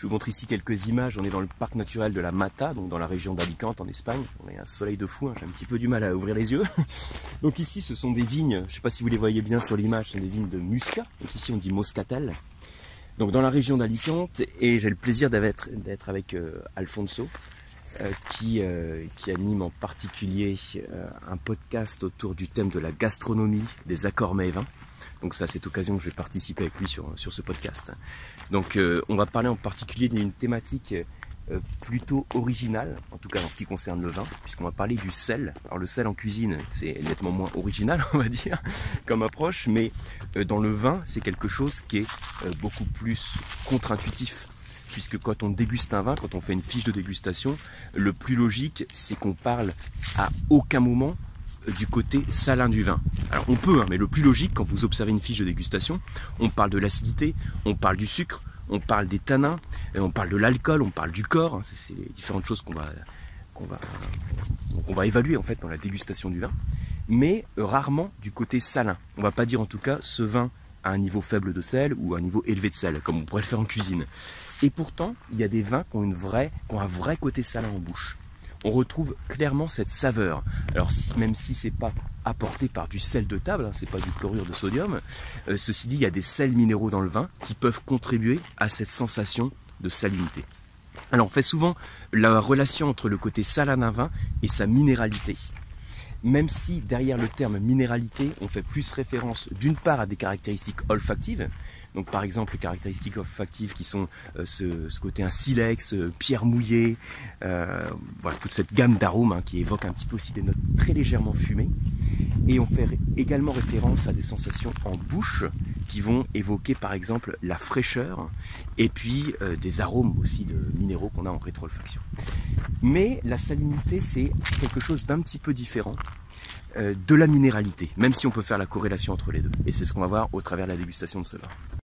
Je vous montre ici quelques images. On est dans le parc naturel de la Mata, donc dans la région d'Alicante en Espagne. On a un soleil de fou, hein. J'ai un petit peu du mal à ouvrir les yeux. Donc ici ce sont des vignes, je ne sais pas si vous les voyez bien sur l'image, ce sont des vignes de Muscat. Donc ici on dit Moscatel. Donc dans la région d'Alicante, et j'ai le plaisir d'être avec Alfonso, qui anime en particulier un podcast autour du thème de la gastronomie, des accords mets et vins. Donc ça, cette occasion que je vais participer avec lui sur ce podcast. Donc on va parler en particulier d'une thématique plutôt originale, en tout cas en ce qui concerne le vin, puisqu'on va parler du sel. Alors le sel en cuisine, c'est nettement moins original, on va dire, comme approche, mais dans le vin, c'est quelque chose qui est beaucoup plus contre-intuitif. Puisque quand on déguste un vin, quand on fait une fiche de dégustation, le plus logique, c'est qu'on parle à aucun moment du côté salin du vin. Alors on peut, hein, mais le plus logique, quand vous observez une fiche de dégustation, on parle de l'acidité, on parle du sucre, on parle des tanins, on parle de l'alcool, on parle du corps, hein, c'est les différentes choses qu'on va évaluer en fait dans la dégustation du vin, mais rarement du côté salin. On va pas dire en tout cas ce vin a un niveau faible de sel ou un niveau élevé de sel, comme on pourrait le faire en cuisine. Et pourtant, il y a des vins qui ont un vrai côté salin en bouche. On retrouve clairement cette saveur. Alors même si c'est pas apporté par du sel de table, hein, c'est pas du chlorure de sodium, ceci dit, il y a des sels minéraux dans le vin qui peuvent contribuer à cette sensation de salinité. Alors on fait souvent la relation entre le côté salin d'un vin et sa minéralité. Même si derrière le terme minéralité, on fait plus référence d'une part à des caractéristiques olfactives. Donc par exemple les caractéristiques olfactives qui sont ce côté un silex, pierre mouillée, voilà, toute cette gamme d'arômes hein, qui évoque un petit peu aussi des notes très légèrement fumées. Et on fait également référence à des sensations en bouche qui vont évoquer par exemple la fraîcheur et puis des arômes aussi de minéraux qu'on a en rétro-olfaction. Mais la salinité c'est quelque chose d'un petit peu différent de la minéralité, même si on peut faire la corrélation entre les deux. Et c'est ce qu'on va voir au travers de la dégustation de ce vin.